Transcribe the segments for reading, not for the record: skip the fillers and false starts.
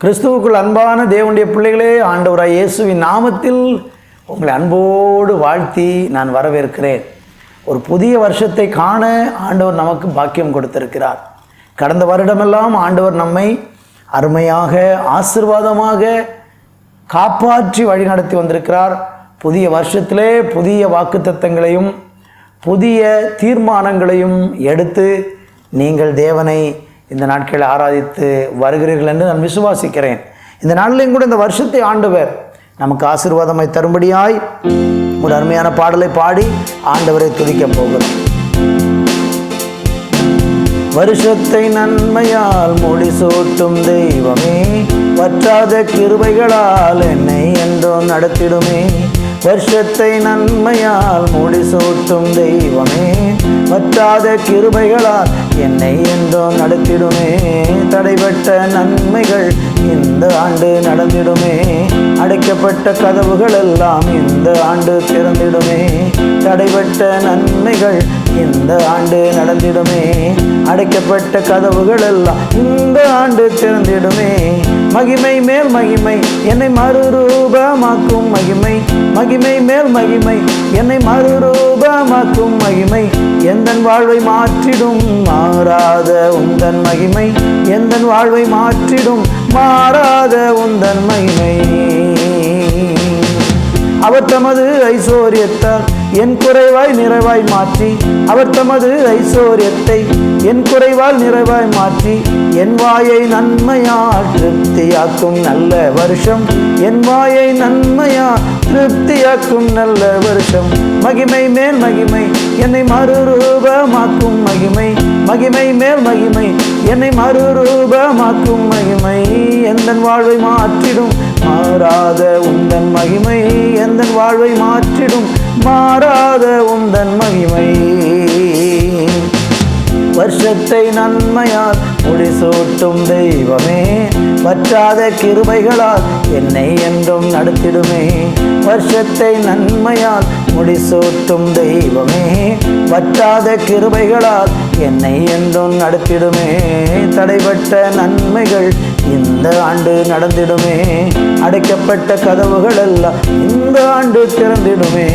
கிறிஸ்துவுக்குள் அன்பான தேவனுடைய பிள்ளைகளே, ஆண்டவராய் இயேசுவின் நாமத்தில் உங்களை அன்போடு வாழ்த்தி நான் வரவேற்கிறேன். ஒரு புதிய வருஷத்தை காண ஆண்டவர் நமக்கு பாக்கியம் கொடுத்திருக்கிறார். கடந்த வருடமெல்லாம் ஆண்டவர் நம்மை அருமையாக ஆசீர்வாதமாக காப்பாற்றி வழிநடத்தி வந்திருக்கிறார். புதிய வருஷத்திலே புதிய வாக்குத்தத்தங்களையும் புதிய தீர்மானங்களையும் எடுத்து நீங்கள் தேவனை இந்த நாட்களில் ஆராதித்து வருகிறீர்கள் என்று நான் விசுவாசிக்கிறேன். இந்த நாளிலையும் கூட இந்த வருஷத்தை ஆண்டவர் நமக்கு ஆசீர்வாதமாய் தரும்படியாய் ஒரு அருமையான பாடலை பாடி ஆண்டவரை துதிக்கப் போகிறோம். வருஷத்தை நன்மையால் முடிசூட்டும் தெய்வமே, வற்றாத கிருபைகளால் என்னை என்றோ நடத்திடுமே. வருஷத்தை நன்மையால் முடிசூட்டும் தெய்வமே, வற்றாத கிருபைகளால் என்னை என்றோ நடத்திடுமே. தடைப்பட்ட நன்மைகள் இந்த ஆண்டு நடந்திடுமே, அடைக்கப்பட்ட கதவுகள் எல்லாம் இந்த ஆண்டு திறந்திடுமே. தடைப்பட்ட நன்மைகள் இந்த ஆண்டு நடந்திடுமே, அடைக்கப்பட்ட கதவுகள் எல்லாம் இந்த ஆண்டு திறந்திடுமே. மகிமை மேல் மகிமை என்னை மறுரூபமாக்கும் மகிமை, மகிமை மேல் மகிமை என்னை மறுரூபமாக்கும் மகிமை. எந்தன் வாழ்வை மாற்றிடும் மாறாத உந்தன் மகிமை, எந்தன் வாழ்வை மாற்றிடும் மாறாத உந்தன் மகிமை. அவர் தமது ஐஸ்வர்யத்தால் என் குறைவாய் நிறைவாய் மாற்றி, அவர் தமது ஐஸ்வர்யத்தை என் குறைவால் நிறைவாய் மாற்றி, என் வாயை நன்மையால் திருப்தியாக்கும் நல்ல வருஷம், என் வாயை நன்மையால் திருப்தியாக்கும் நல்ல வருஷம். மகிமை மேல் மகிமை என்னை மறுரூபமாக்கும் மகிமை, மகிமை மேல் மகிமை என்னை மறுரூபமாக்கும் மகிமை. எந்தன் வாழ்வை மாற்றிடும் மாறாத உந்தன் மகிமை, எந்தன் வாழ்வை மாற்றிடும் மாறாத உந்தன் மகிமை. வருஷத்தை நன்மையால் முடிசூட்டும் தெய்வமே, வற்றாத கிருபைகளால் என்னை என்றும் நடத்திடுமே. வருஷத்தை நன்மையால் முடிசூட்டும் தெய்வமே, வற்றாத கிருபைகளால் என்னை என்றும் நடத்திடுமே. தடைப்பட்ட நன்மைகள் இந்த ஆண்டு நடந்திடுமே, அடைக்கப்பட்ட கதவுகள் எல்லாம் இந்த ஆண்டு திறந்திடுமே.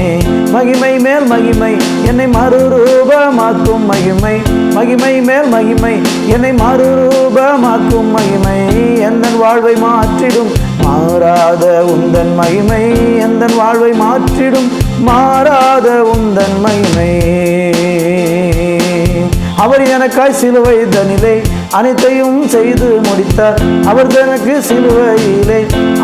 மகிமை மேல் மகிமை என்னை மறுரூபமாக்கும் மகிமை, மகிமை மேல் மகிமை என்னை மறுரூபமாக்கும் மகிமை. எந்தன் வாழ்வை மாற்றிடும் மாறாத உந்தன் மகிமை, எந்தன் வாழ்வை மாற்றிடும் மாறாத உந்தன் மகிமை. அவர் எனக்காய் சிலுவை தனிலே அனைத்தையும் செய்து முடித்தார், அவர் எனக்கு சிலுவையிலே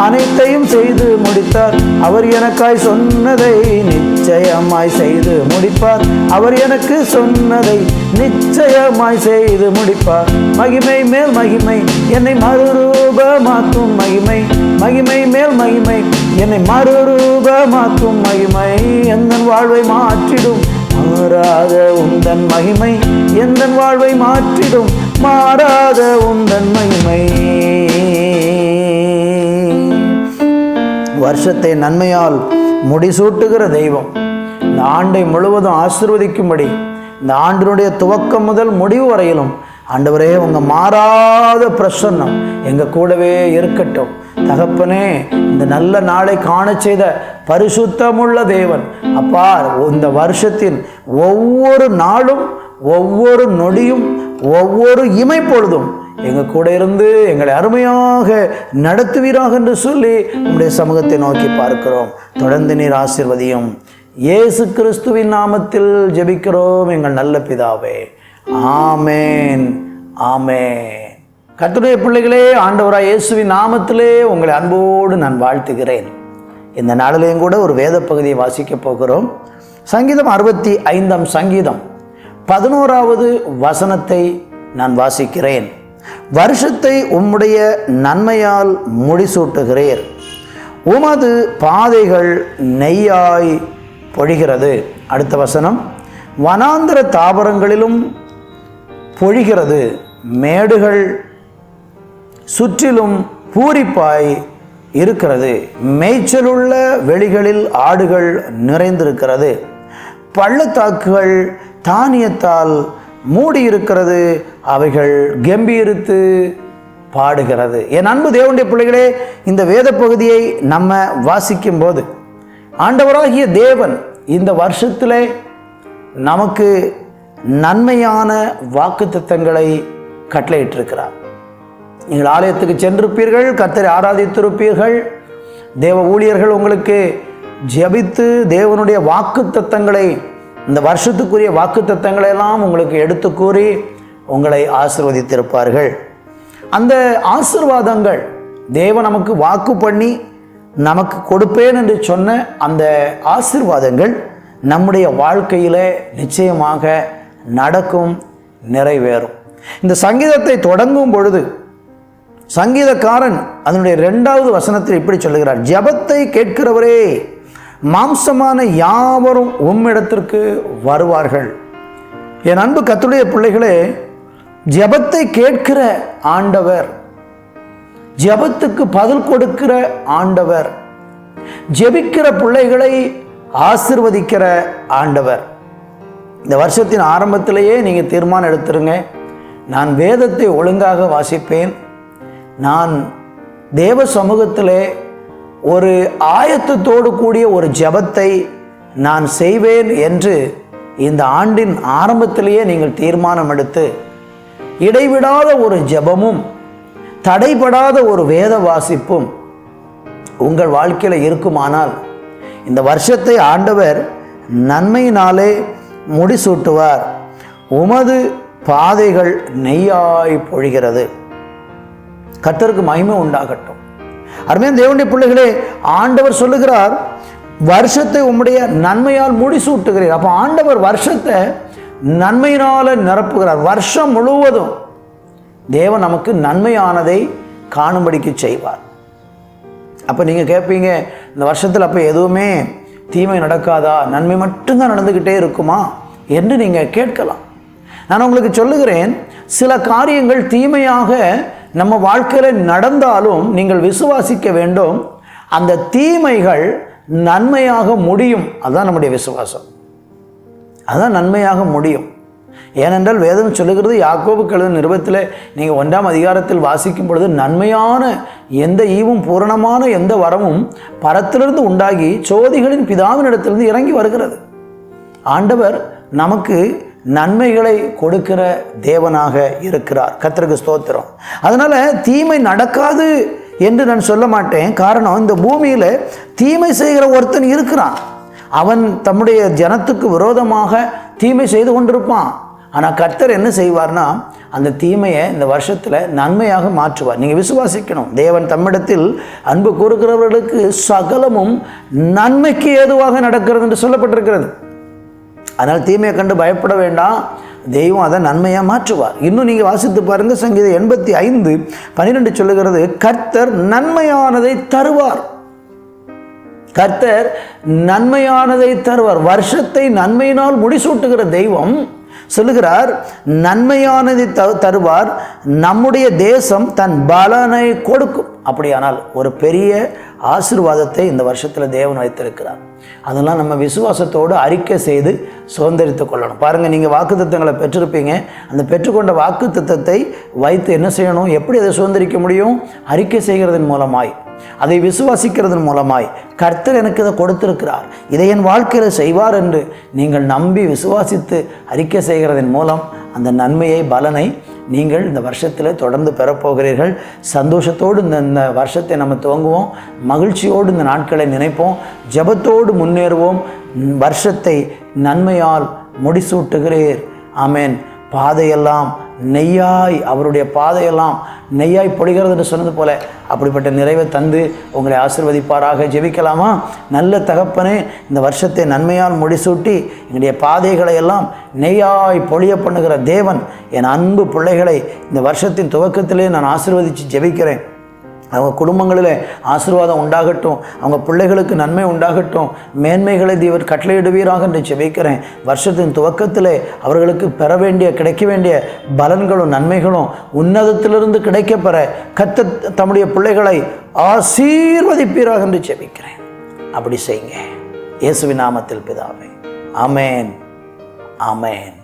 அனைத்தையும் செய்து முடித்தார். அவர் எனக்காய் சொன்னதை நிச்சயமாய் செய்து முடிப்பார், அவர் எனக்கு சொன்னதை நிச்சயமாய் செய்து முடிப்பார். மகிமை மேல் மகிமை என்னை மறுரூபமாக்கும் மகிமை, மகிமை மேல் மகிமை என்னை மறுரூபமாக்கும் மகிமை. எந்தன் வாழ்வை மாற்றிடும் மாறாத உந்தன் மகிமை, எந்தன் வாழ்வை மாற்றிடும் மாறாத உந்தன் மகிமை. வருஷத்தை நன்மையால் முடிசூட்டுகிற தெய்வம் இந்த ஆண்டை முழுவதும் ஆசீர்வதிக்கும்படி இந்த ஆண்டினுடைய துவக்கம் முதல் முடிவு வரையிலும் ஆண்டவரே உங்கள் மாறாத பிரசன்னம் எங்கள் கூடவே இருக்கட்டும். தகப்பனே, இந்த நல்ல நாளை காண செய்த பரிசுத்தமுள்ள தேவன் அப்பா, இந்த வருஷத்தின் ஒவ்வொரு நாளும் ஒவ்வொரு நொடியும் ஒவ்வொரு இமைப்பொழுதும் எங்கள் கூட இருந்து எங்களை அருமையாக நடத்துவீராக என்று சொல்லி உங்களுடைய சமூகத்தை நோக்கி பார்க்கிறோம். தொடர்ந்து நீர் ஆசீர்வதியும். இயேசு கிறிஸ்துவின் நாமத்தில் ஜெபிக்கிறோம் எங்கள் நல்ல பிதாவே, ஆமேன் ஆமேன். கர்த்தருடைய பிள்ளைகளே, ஆண்டவராய் இயேசுவின் நாமத்திலே உங்களை அன்போடு நான் வாழ்த்துகிறேன். இந்த நாளிலேயும் கூட ஒரு வேத பகுதியை வாசிக்கப் போகிறோம். சங்கீதம் 65 சங்கீதம் 11வது வசனத்தை நான் வாசிக்கிறேன். வருஷத்தை உம்முடைய நன்மையால் முடிசூட்டுகிறீர், உமது பாதைகள் நெய்யாய் பொழிகிறது. அடுத்த வசனம், வனாந்திர தாவரங்களிலும் பொழிகிறது, மேடுகள் சுற்றிலும் பூரிப்பாய் இருக்கிறது, மேய்ச்சலுள்ள வெளிகளில் ஆடுகள் நிறைந்திருக்கிறது, பள்ளத்தாக்குகள் தானியத்தால் மூடியிருக்கிறது, அவைகள் கம்பீரித்து பாடுகிறது. என் அன்பு தேவனுடைய பிள்ளைகளே, இந்த வேத பகுதியை நம்ம வாசிக்கும் போது ஆண்டவராகிய தேவன் இந்த வருஷத்திலே நமக்கு நன்மையான வாக்குத்தத்தங்களை கட்டளையிட்டிருக்கிறார். நீங்கள் ஆலயத்துக்கு சென்றிருப்பீர்கள், கர்த்தரை ஆராதித்திருப்பீர்கள், தேவ ஊழியர்கள் உங்களுக்கு ஜெபித்து தேவனுடைய வாக்குத்தத்தங்களை, இந்த வருஷத்துக்குரிய வாக்குத்தத்தங்களை எல்லாம் உங்களுக்கு எடுத்து கூறி உங்களை ஆசீர்வதித்திருப்பார்கள். அந்த ஆசீர்வாதங்கள் தேவன் நமக்கு வாக்கு பண்ணி நமக்கு கொடுப்பேன் என்று சொன்ன அந்த ஆசீர்வாதங்கள் நம்முடைய வாழ்க்கையில் நிச்சயமாக நடக்கும், நிறைவேறும். இந்த சங்கீதத்தை தொடங்கும் பொழுது சங்கீதக்காரன் அதனுடைய 2வது வசனத்தில் இப்படி சொல்லுகிறார்: ஜெபத்தை கேட்கிறவரே, மாம்சமான யாவரும் உம்மிடத்திற்கு வருவார்கள். என் அன்பு கர்த்தருடைய பிள்ளைகளே, ஜெபத்தை கேட்கிற ஆண்டவர், ஜெபத்துக்கு பதில் கொடுக்கிற ஆண்டவர், ஜெபிக்கிற பிள்ளைகளை ஆசீர்வதிக்கிற ஆண்டவர். இந்த வருஷத்தின் ஆரம்பத்திலேயே நீங்கள் தீர்மானம் எடுத்துருங்க, நான் வேதத்தை ஒழுங்காக வாசிப்பேன், நான் தேவ சமூகத்திலே ஒரு ஆயத்தத்தோடு கூடிய ஒரு ஜெபத்தை நான் செய்வேன் என்று இந்த ஆண்டின் ஆரம்பத்திலேயே நீங்கள் தீர்மானம் எடுத்து இடைவிடாத ஒரு ஜெபமும் தடைபடாத ஒரு வேத வாசிப்பும் உங்கள் வாழ்க்கையில் இருக்குமானால் இந்த வருஷத்தை ஆண்டவர் நன்மையினாலே முடிசூட்டுவார். உமது பாதைகள் நெய்யாய் பொழிகிறது. கர்த்தருக்கு மகிமை உண்டாகட்டும். அருமையான தேவனுடைய பிள்ளைகளே, ஆண்டவர் சொல்லுகிறார், வருஷத்தை உம்முடைய நன்மையால் முடிசூட்டுகிறீர். அப்போ ஆண்டவர் வருஷத்தை நன்மையினால நிரப்புகிறார். வருஷம் முழுவதும் தேவன் நமக்கு நன்மையானதை காணும்படிக்கு செய்வார். அப்போ நீங்கள் கேட்பீங்க, இந்த வருஷத்தில் அப்போ எதுவுமே தீமை நடக்காதா, நன்மை மட்டும்தான் நடந்துக்கிட்டே இருக்குமா என்று நீங்கள் கேட்கலாம். நான் உங்களுக்கு சொல்லுகிறேன், சில காரியங்கள் தீமையாக நம்ம வாழ்க்கையில் நடந்தாலும் நீங்கள் விசுவாசிக்க வேண்டும், அந்த தீமைகள் நன்மையாக முடியும். அதுதான் நம்முடைய விசுவாசம். அதுதான் நன்மையாக முடியும். ஏனென்றால் வேதம் சொல்லுகிறது, யாக்கோபுக்கு எழுதின நிருபத்தில் நீங்கள் 1ஆம் அதிகாரத்தில் வாசிக்கும் பொழுது, நன்மையான எந்த ஈவும் பூரணமான எந்த வரமும் பரத்திலிருந்து உண்டாகி சோதிகளின் பிதாவினிடத்திலிருந்து இறங்கி வருகிறது. ஆண்டவர் நமக்கு நன்மைகளை கொடுக்கிற தேவனாக இருக்கிறார். கர்த்தருக்கு ஸ்தோத்திரம். அதனால் தீமை நடக்காது என்று நான் சொல்ல மாட்டேன். காரணம், இந்த பூமியில் தீமை செய்கிற ஒருத்தன் இருக்கிறான். அவன் தம்முடைய ஜனத்துக்கு விரோதமாக தீமை செய்து கொண்டிருப்பான். ஆனால் கர்த்தர் என்ன செய்வார்னா, அந்த தீமையை இந்த வருஷத்தில் நன்மையாக மாற்றுவார். நீங்கள் விசுவாசிக்கணும். தேவன் தம்மிடத்தில் அன்பு கூறுகிறவர்களுக்கு சகலமும் நன்மைக்கு ஏதுவாக நடக்கிறது என்று சொல்லப்பட்டிருக்கிறது. அதனால் தீமையை கண்டு பயப்பட வேண்டாம், தெய்வம் அதை நன்மையாக மாற்றுவார். இன்னும் நீங்கள் வாசித்து பாருங்கள், சங்கீதம் 85:12 சொல்லுகிறது, கர்த்தர் நன்மையானதை தருவார். கர்த்தர் நன்மையானதை தருவார். வருஷத்தை நன்மையினால் முடிசூட்டுகிற தெய்வம் சொல்லுகிறார், நன்மையானதை தருவார். நம்முடைய தேசம் தன் பலனை கொடுக்கும். அப்படியானால் ஒரு பெரிய ஆசீர்வாதத்தை இந்த வருஷத்தில் தேவன் வைத்திருக்கிறார். அதெல்லாம் நம்ம விசுவாசத்தோடு அறிக்கை செய்து சுதந்திரித்து கொள்ளணும். பாருங்கள், நீங்கள் வாக்குத்தத்தங்களை பெற்றிருப்பீங்க. அந்த பெற்றுக்கொண்ட வாக்குத்தத்தத்தை வைத்து என்ன செய்யணும்? எப்படி அதை சுதந்திரிக்க முடியும்? அறிக்கை செய்கிறதன் மூலமாய், அதை விசுவாசிக்கிறதன் மூலமாய், கர்த்தர் எனக்கு இதை கொடுத்திருக்கிறார், இதை என் வாழ்க்கையில் செய்வார் என்று நீங்கள் நம்பி விசுவாசித்து அறிக்கை செய்கிறதன் மூலம் அந்த நன்மையை, பலனை நீங்கள் இந்த வருஷத்தில் தொடர்ந்து பெறப்போகிறீர்கள். சந்தோஷத்தோடு இந்த வருஷத்தை நம்ம துவங்குவோம். மகிழ்ச்சியோடு இந்த நாட்களை நினைப்போம். ஜெபத்தோடு முன்னேறுவோம். வருஷத்தை நன்மையால் முடிசூட்டுகிறீர். ஆமேன். பாதையெல்லாம் நெய்யாய், அவருடைய பாதையெல்லாம் நெய்யாய் பொழிகிறது என்று சொன்னது போல அப்படிப்பட்ட நிறைவை தந்து உங்களை ஆசீர்வதிப்பாராக. ஜெபிக்கலாமா? நல்ல தகப்பனே, இந்த வருஷத்தை நன்மையால் முடிசூட்டி எங்களுடைய பாதைகளை எல்லாம் நெய்யாய் பொழிய பண்ணுகிற தேவன், என் அன்பு பிள்ளைகளை இந்த வருஷத்தின் துவக்கத்திலே நான் ஆசீர்வதித்து ஜெபிக்கிறேன். அவங்க குடும்பங்களில் ஆசீர்வாதம் உண்டாகட்டும், அவங்க பிள்ளைகளுக்கு நன்மை உண்டாகட்டும், மேன்மைகளை தேவர் கட்டளையிடுவீராக என்று ஜெபிக்கிறேன். வருஷத்தின் துவக்கத்தில் அவர்களுக்கு பெற வேண்டிய, கிடைக்க வேண்டிய பலன்களும் நன்மைகளும் உன்னதத்திலிருந்து கிடைக்கப்பெற கர்த்தர் தம்முடைய பிள்ளைகளை ஆசீர்வதிப்பீராக என்று ஜெபிக்கிறேன். அப்படி செய்யுங்க. இயேசுவின் நாமத்தில் பிதாவே. ஆமேன், ஆமேன்.